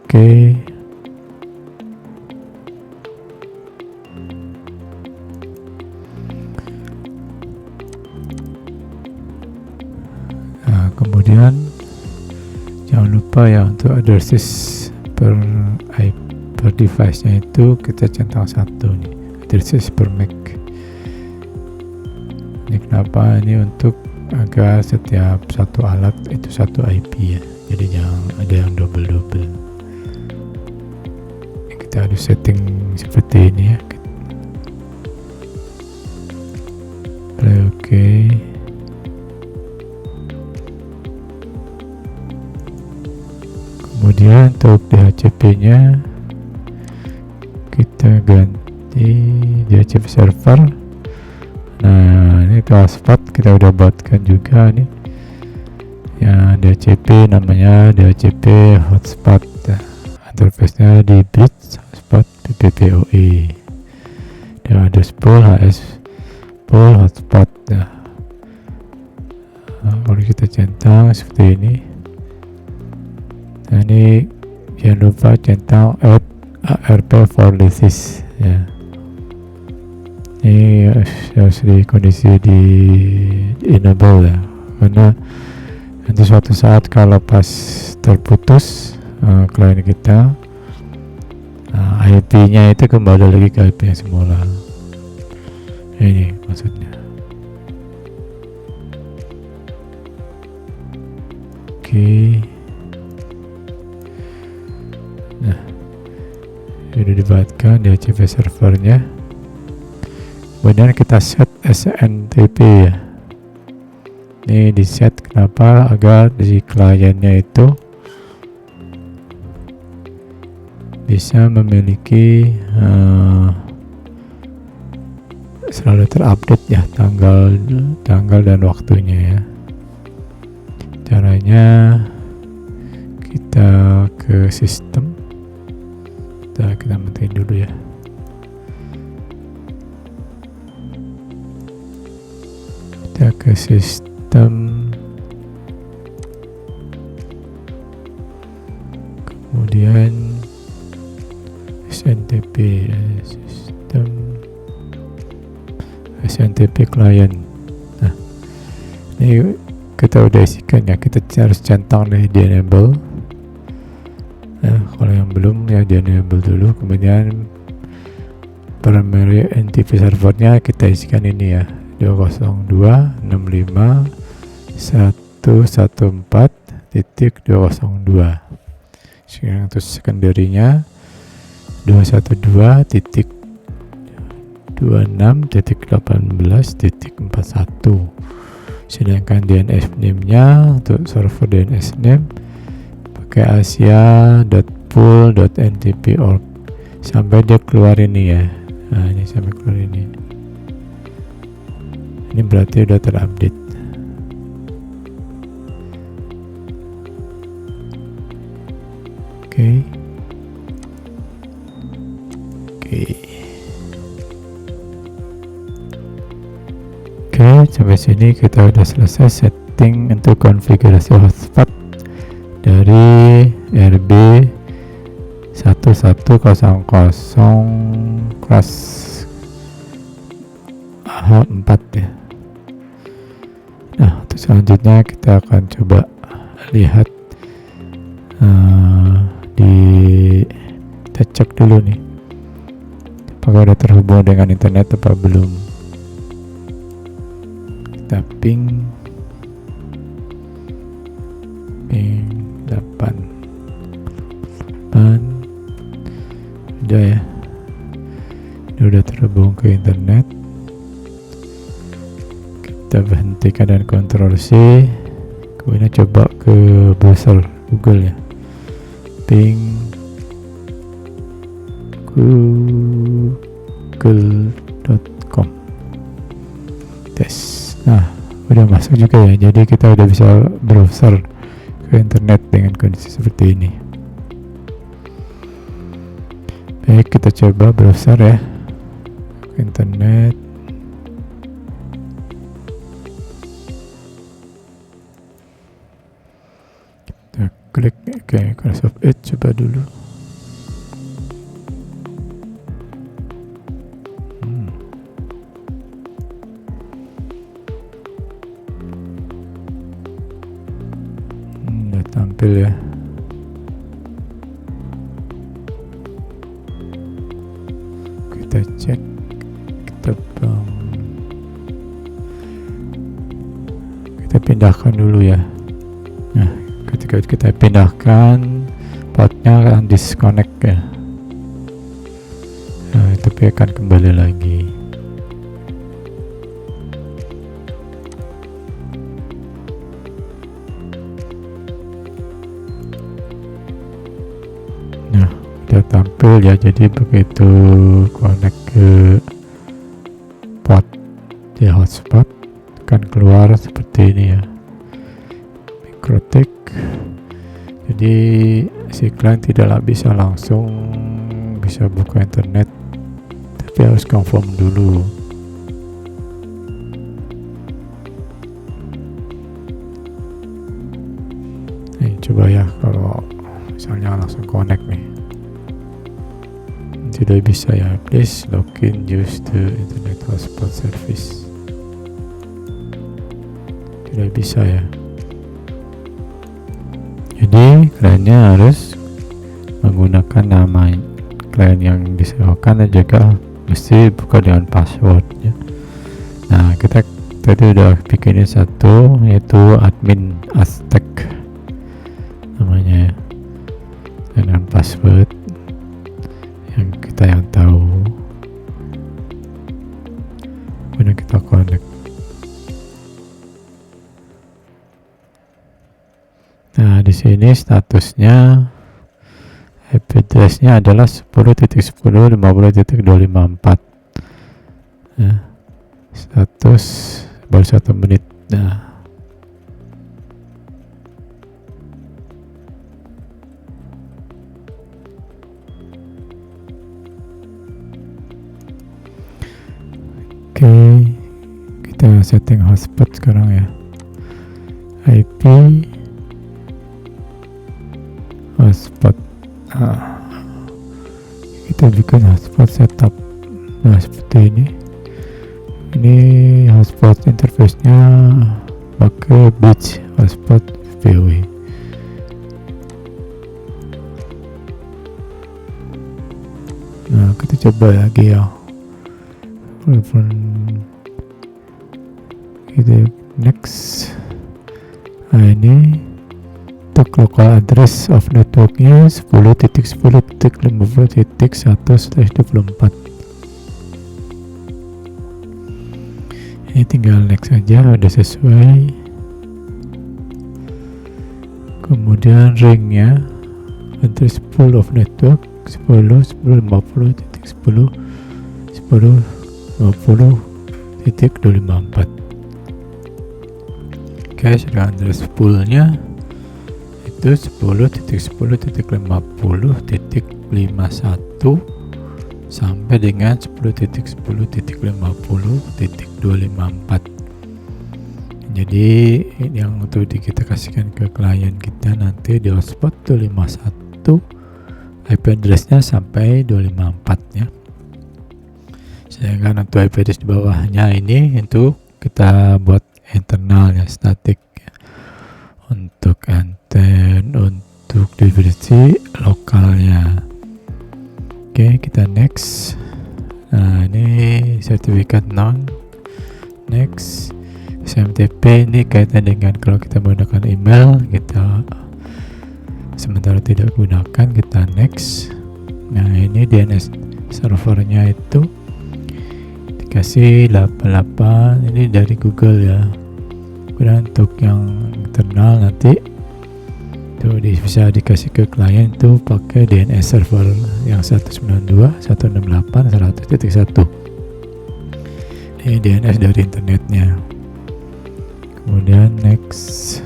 S1: Oke. Nah, kemudian jangan lupa ya untuk addresses per device-nya itu kita centang satu nih, addresses per MAC. Ini kenapa? Ini untuk agar setiap satu alat itu satu IP ya, jadi jangan ada yang double. Kita harus setting seperti ini ya. Oke. Kemudian untuk DHCP-nya kita ganti DHCP server. Nah, ini ke hotspot kita udah buatkan juga nih. Ya, DHCP namanya DHCP hotspot. Interface-nya di bridge hotspot PPPoE. Dan ada spool HS pool hotspot. Nah, kalau kita centang seperti ini. Nah, ini jangan lupa centang add ARP for this ya. Ini harus di kondisi di enable ya, karena nanti suatu saat kalau pas terputus klien kita, IP-nya itu kembali lagi ke IP yang semula. Ini maksudnya. Oke. Nah, sudah dibuatkan DHCP servernya. Kemudian kita set SNTP ya. Ini di set kenapa? Agar di kliennya itu bisa memiliki selalu terupdate ya tanggal dan waktunya ya. Caranya kita ke sistem, kita matiin dulu ya. Kita ke sistem, kemudian SNTP ya, sistem SNTP client. Nah, ini kita udah isikan ya, kita harus centang nih di enable. Nah, kalau yang belum ya di enable dulu. Kemudian primary NTP servernya kita isikan ini ya, 202.65 114.202. Sekarang untuk secondary-nya 212.26.18.41. Sedangkan DNS name-nya untuk server DNS name pakai asia.pool.ntp.org sampai dia keluar ini ya. Nah, ini sampai keluar ini. Ini berarti udah terupdate. Oke. Oke, sampai sini kita udah selesai setting untuk konfigurasi hotspot dari RB 1100 kelas AH4 ya. Nah, untuk selanjutnya kita akan coba lihat kita cek dulu nih apakah udah terhubung dengan internet apa belum. Kita ping 8 udah ya, ini udah terhubung ke internet. Kita berhentikan dan Ctrl C, kemudian coba ke browser Google ya, ping google.com tes. Nah, udah masuk juga ya, jadi kita udah bisa browser ke internet dengan kondisi seperti ini. Baik, kita coba browser ya ke internet. Kita klik Microsoft Edge, coba dulu. Udah tampil ya. Kita cek, kita pindahkan dulu ya. Nah, ketika kita pindahkan, portnya akan disconnect ya. Nah, tapi akan kembali lagi. Nah, udah tampil ya, jadi begitu connect ke port di hotspot akan keluar seperti ini ya, MikroTik. Jadi si klien tidaklah bisa langsung bisa buka internet, tapi harus confirm dulu. Nih, coba ya kalau misalnya langsung connect nih, tidak bisa ya. Please login use the internet hotspot service. Tidak bisa ya. Jadi kliennya harus menggunakan nama klien yang disewakan dan juga mesti buka dengan password ya. Nah, kita tadi udah bikinin satu, yaitu admin Aztec namanya, dengan password yang kita tahu. Kemudian kita connect. Nah, di sini statusnya IP address-nya adalah 10.10.50.254. Nah, status baru 1 menit. Nah, oke, kita setting hotspot sekarang ya. IP hotspot. Nah, kita bikin hotspot setup. Nah, seperti ini. Ini hotspot interface-nya pakai Bridge hotspot VoE. Nah, kita coba lagi ya. Kita next. Nah, ini untuk local address of networknya 10.10.50.1/24. Ini tinggal next saja, udah sesuai. Kemudian ringnya address pool of network 10.10.50.10.20.254. Oke, sedangkan address poolnya itu 10.10.50.51 sampai dengan 10.10.50.254. Jadi yang untuk kita kasihkan ke klien kita nanti di hotspot 251, IP address-nya sampai 254 ya. Sedangkan untuk IP address di bawahnya ini itu kita buat internal ya, static ya. Untuk anten, untuk diversity lokalnya. Oke, kita next. Nah, ini sertifikat non. Next. SMTP ini kaitan dengan kalau kita menggunakan email, kita sementara tidak gunakan, kita next. Nah, ini DNS servernya itu dikasih 88, ini dari Google ya. Kemudian untuk yang internal nanti itu bisa dikasih ke klien itu pakai DNS server yang 192.168.100.1. Ini DNS dari internetnya. Kemudian next.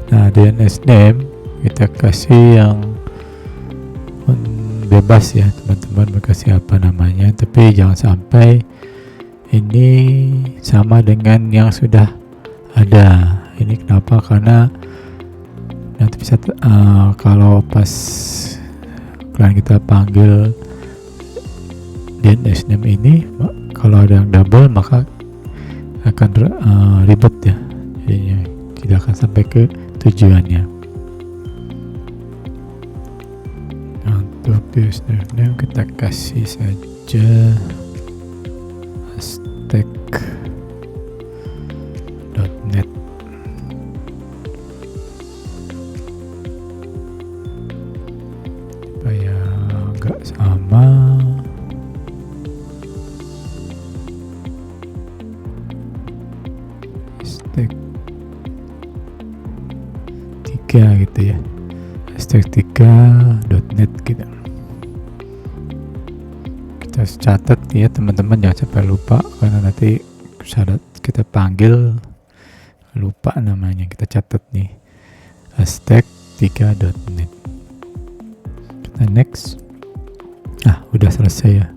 S1: Nah, DNS name kita kasih yang bebas ya, teman-teman mau kasih apa namanya, tapi jangan sampai ini sama dengan yang sudah ada. Ini kenapa? Karena nanti bisa kalau pas klien kita panggil DNS name ini, kalau ada yang double maka akan ribet ya, jadinya tidak akan sampai ke tujuannya. Nah, untuk username kita kasih saja aztec.net. Supaya nggak sama. Aztec3 gitu ya, aztec3.net gitu. Kita catat ya teman-teman, jangan sampai lupa, karena nanti saat kita panggil lupa namanya. Kita catat nih, aztec3.net. Kita next. Nah, udah selesai ya,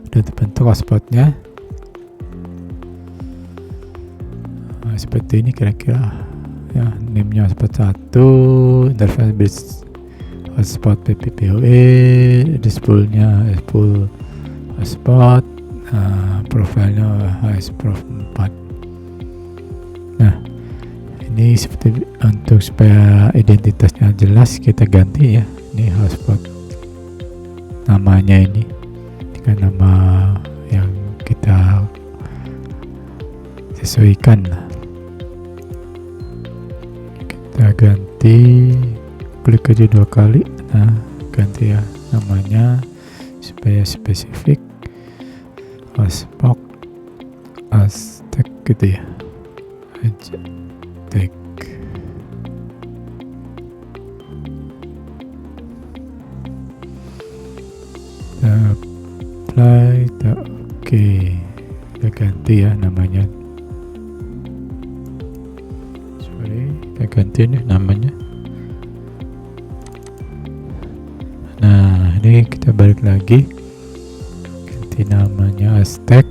S1: udah terbentuk hotspotnya. Nah, seperti ini kira-kira ya, name-nya hotspot 1, interface hotspot PPPoE, display-nya pool hotspot, profilnya hotspot 4. Nah, ini seperti untuk supaya identitasnya jelas kita ganti ya, ini hotspot namanya ini dengan nama yang kita sesuaikan lah. Kita ganti, klik aja 2 kali. Nah, ganti ya namanya supaya spesifik, hotspot Aztec gitu ya, Aztec. Kita apply, oke, kita ganti ya namanya. Kita ganti nih namanya. Nah, ini kita balik lagi, ganti namanya Aztec.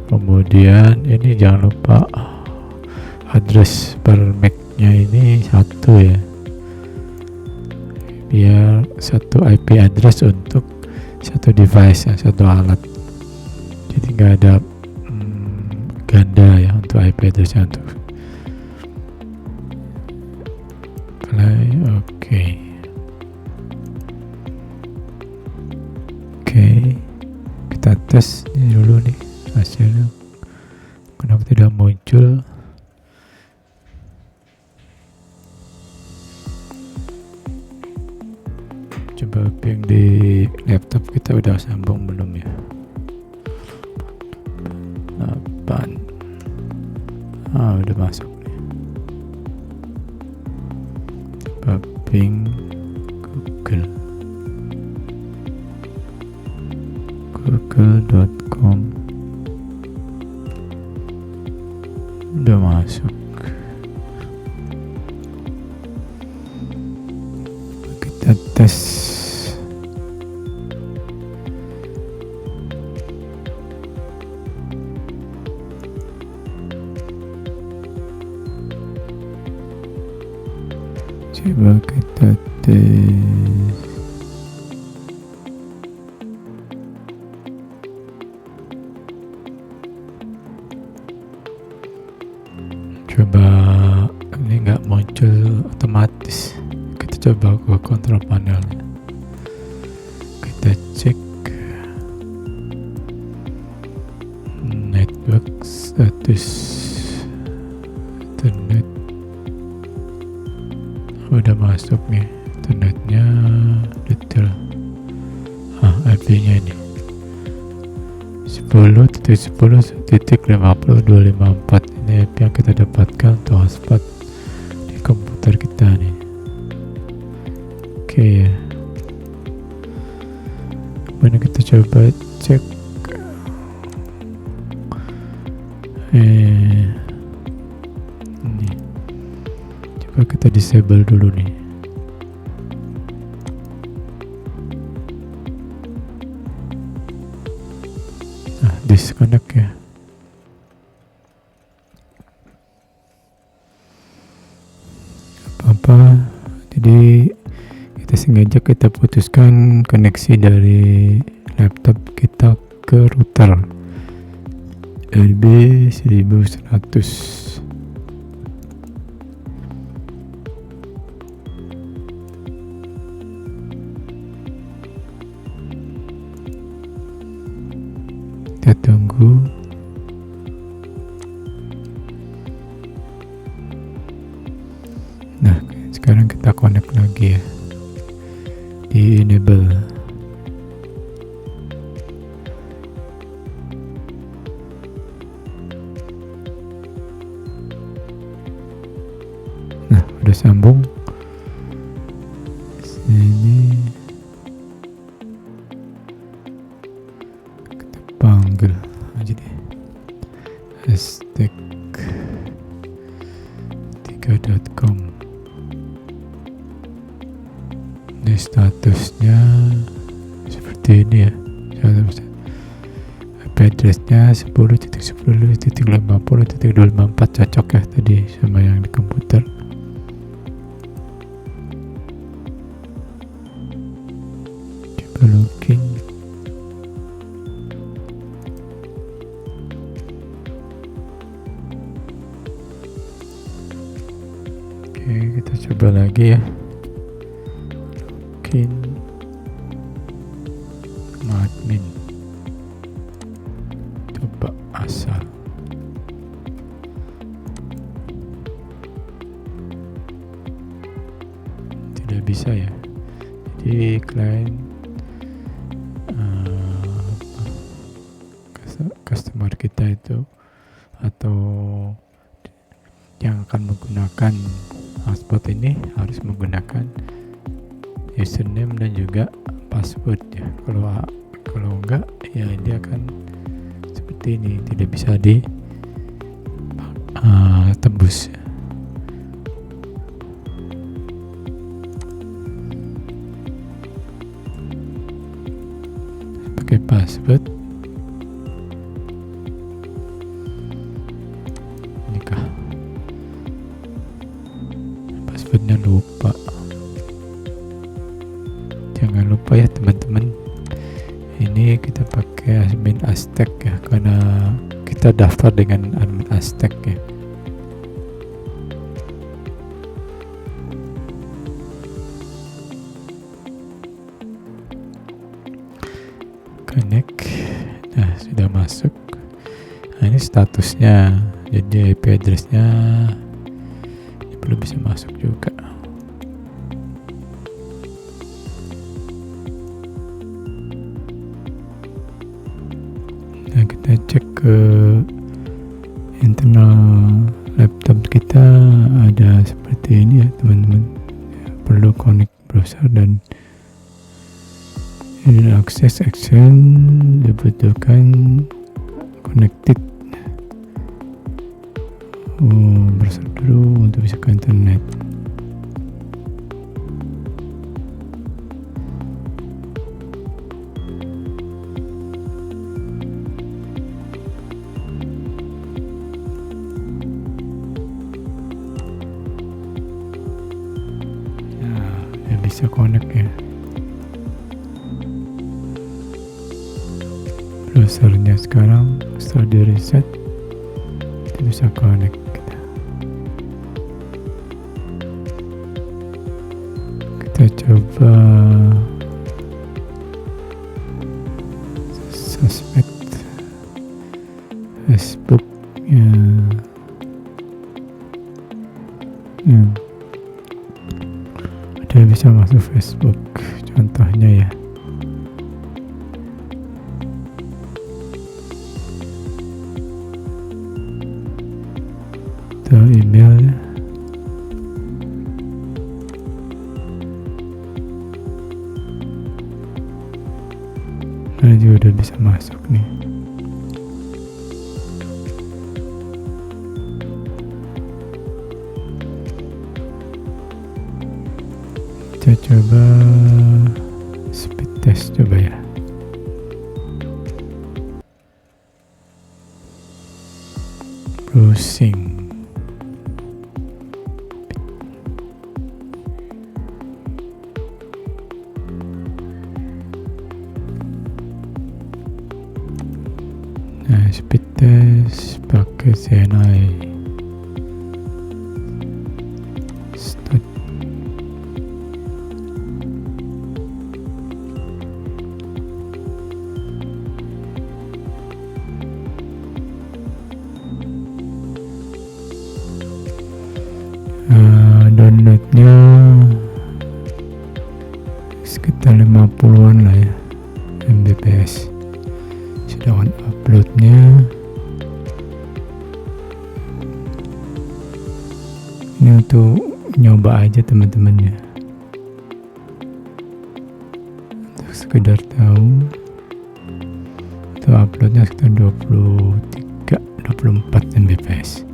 S1: Kemudian ini jangan lupa address per MAC-nya ini 1 ya, biar satu IP address untuk satu device ya, satu alat, jadi nggak ada ganda ya untuk IP address-nya. Untuk Oke, kita tes ini dulu nih hasilnya, kenapa tidak muncul. coba ping di laptop kita udah sambung belum ya. 8. Udah masuk nih. Coba ping google.com udah masuk. Kita tes. Coba kita tes. Coba ini nggak muncul otomatis. Kita coba ke kontrol panelnya. Kita cek network status internet. Udah masuk nih internetnya, detail IP-nya ini 10.10.50.254. Ini IP yang kita dapatkan untuk hotspot di komputer kita nih. Oke ya. Kemudian kita coba cek ini. Coba kita disable dulu nih. Disconnect ya. Apa-apa. Jadi kita sengaja kita putuskan koneksi dari laptop kita ke router RB1100. Kita tunggu. Nah, sekarang kita connect lagi ya. Di enable. Nah, udah sambung. Sini kita panggil aja deh. hashtag3.com. Ini statusnya seperti ini ya. IP addressnya 10.10.50.254 cocok ya tadi sama yang di komputer. Coba login. Oke, kita coba lagi ya. Login admin. Coba asal. Tidak bisa ya. Jadi klien customer kita itu atau yang akan menggunakan hotspot ini harus menggunakan username dan juga password ya. Kalau enggak ya dia akan seperti ini, tidak bisa tembus. Pakai password. Nikah. Passwordnya lupa. Jangan lupa ya teman-teman. Ini kita pakai admin Aztec ya, karena kita daftar dengan admin Aztec ya. Connect. Nah, sudah masuk. Nah, ini statusnya. Jadi IP addressnya ini belum bisa masuk juga. kita cek ke internal laptop kita, ada seperti ini ya teman-teman. Perlu connect browser dan ini akses action, dibutuhkan connected browser dulu untuk bisa ke internet. Bisa connect ya, browsernya sekarang setelah di reset kita bisa connect kita coba sosmed Facebook ya. Dia bisa masuk Facebook contohnya ya. Atau email ya. Nah juga udah bisa masuk nih. Kita coba speed test coba ya. Browsing. Nah, speed test pakai CNI. Start. Downloadnya sekitar 50-an lah ya Mbps. Sedangkan uploadnya ini untuk nyoba aja teman-teman ya, untuk sekedar tahu. Untuk uploadnya sekitar 23-24 Mbps.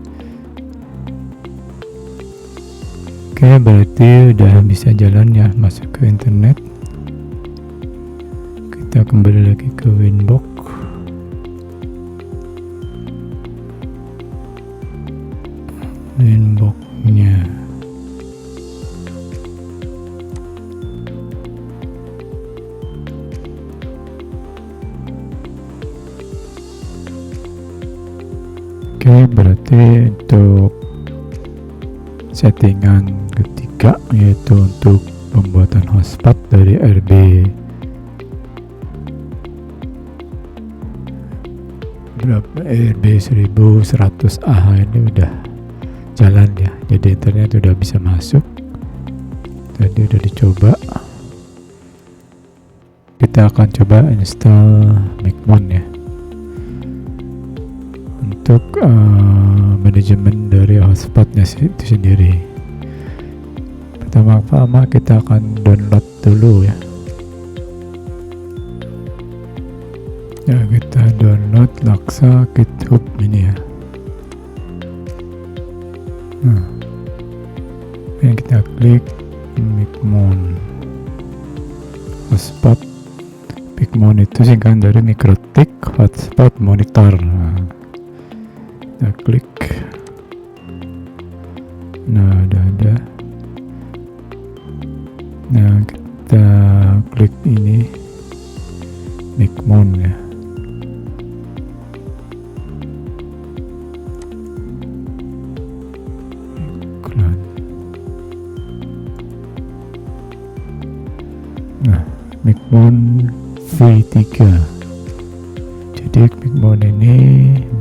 S1: Oke, berarti udah bisa jalan ya masuk ke internet. Kita kembali lagi ke Winbox. Winbox-nya. Oke, berarti untuk settingan ketiga yaitu untuk pembuatan hotspot dari RB 1100A ini udah jalan ya, jadi internet udah bisa masuk. Tadi udah dicoba. Kita akan coba install Micmon ya untuk manajemen dari hotspotnya itu sendiri. Pertama-tama kita akan download dulu ya. Ya, kita download Laksa GitHub ini ya. Nah, yang kita klik Micmon hotspot. Micmon itu singkatan dari Mikrotik Hotspot Monitor. Nah, kita klik. Nah, udah ada. Nah, kita klik ini Micmon ya. Nah, Micmon V3. Jadi Micmon ini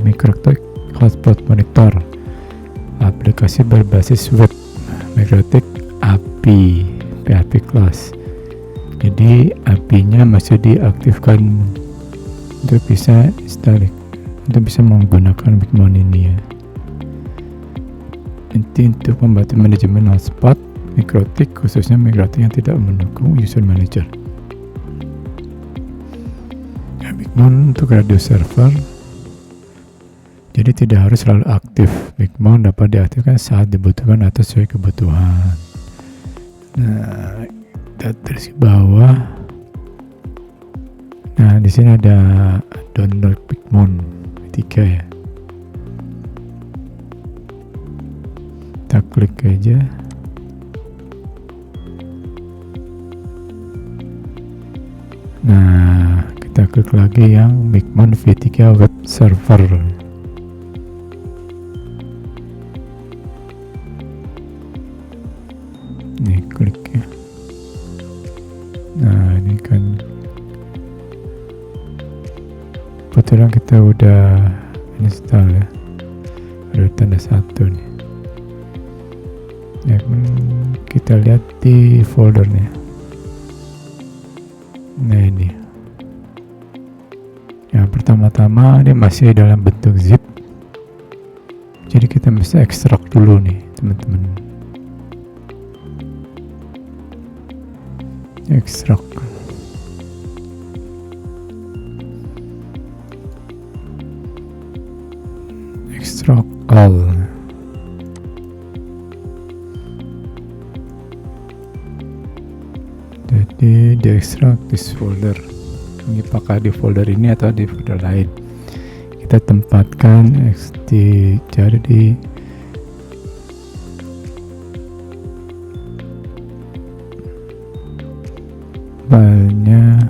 S1: Mikrotik Hotspot Monitor, aplikasi berbasis web, Mikrotik API PHP class. Jadi API-nya masih diaktifkan untuk bisa install kita bisa menggunakan Micmon ini ya. Nanti untuk membantu manajemen hotspot MikroTik, khususnya MikroTik yang tidak mendukung user manager. Ya, Micmon untuk radio server, jadi tidak harus selalu aktif. Micmon dapat diaktifkan saat dibutuhkan atau sesuai kebutuhan. Nah, kita terus ke bawah. Nah, di sini ada download Micmon 3 ya. Kita klik aja. Nah, kita klik lagi yang Micmon V3 web server. Nih, klik ya. Nah, ini kan kebetulan kita udah install ya. Ada tanda 1 nih. Ya, kita lihat di foldernya. Nah, ini yang pertama-tama ini masih dalam bentuk zip, jadi kita bisa ekstrak dulu nih teman-teman. Ekstrak all. Jadi di extract this folder, ini apakah di folder ini atau di folder lain. Kita tempatkan cari di filenya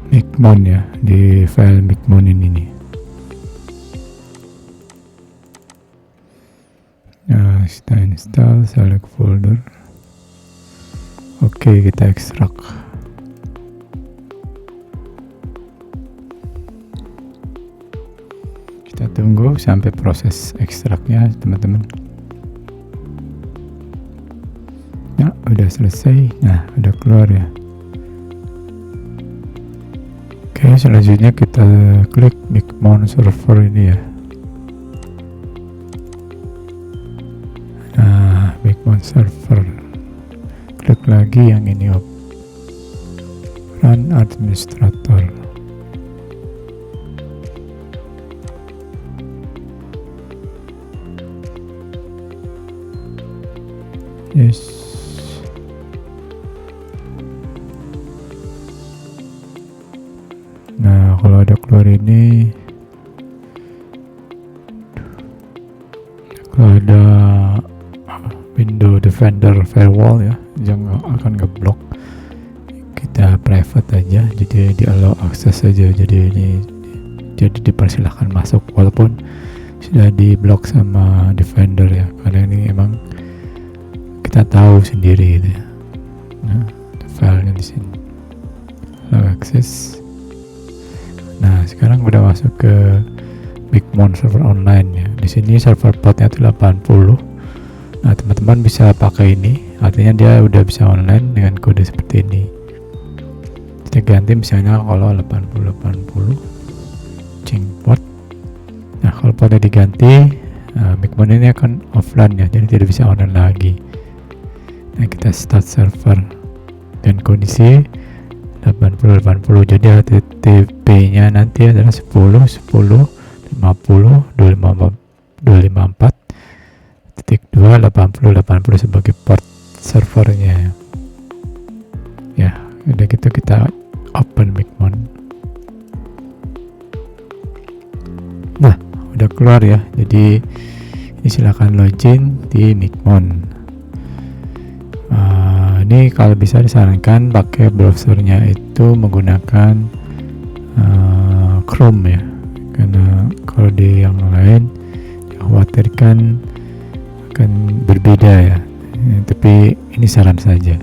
S1: Micmon ya, di file Micmon ini nih. Nah, kita install, select folder. Oke, kita ekstrak. Kita tunggu sampai proses ekstraknya teman-teman. Nah, udah selesai. Nah, udah keluar ya. Oke, selanjutnya kita klik Micmon server ini ya. Nah, Micmon server, klik lagi yang ini, run administrator. Yes. Nah, kalau ada keluar ini, kalau ada window defender firewall ya, jangan akan ngeblok. Kita private aja, jadi di allow access saja. Jadi ini jadi dipersilahkan masuk walaupun sudah diblok sama defender ya, karena ini emang kita tahu sendiri gitu ya. Nah, filenya di sini allow access. Nah, sekarang udah masuk ke Micmon server online ya. Di sini server portnya itu 80. Nah, teman-teman bisa pakai ini, artinya dia udah bisa online dengan kode seperti ini. Kita ganti misalnya kalau 8080 change port. Nah, kalau portnya diganti, Micmon ini akan offline ya, jadi tidak bisa online lagi. Nah, kita start server dan kondisi 8080, jadi HTTP-nya nanti adalah 10 10 50 254.2 80 sebagai port servernya ya. Udah gitu kita open Micmon. Nah, udah keluar ya, jadi ini silakan login di Micmon. Ini kalau bisa disarankan pakai browsernya itu menggunakan Chrome ya, karena kalau di yang lain dikhawatirkan akan berbeda ya. Tapi ini saran saja.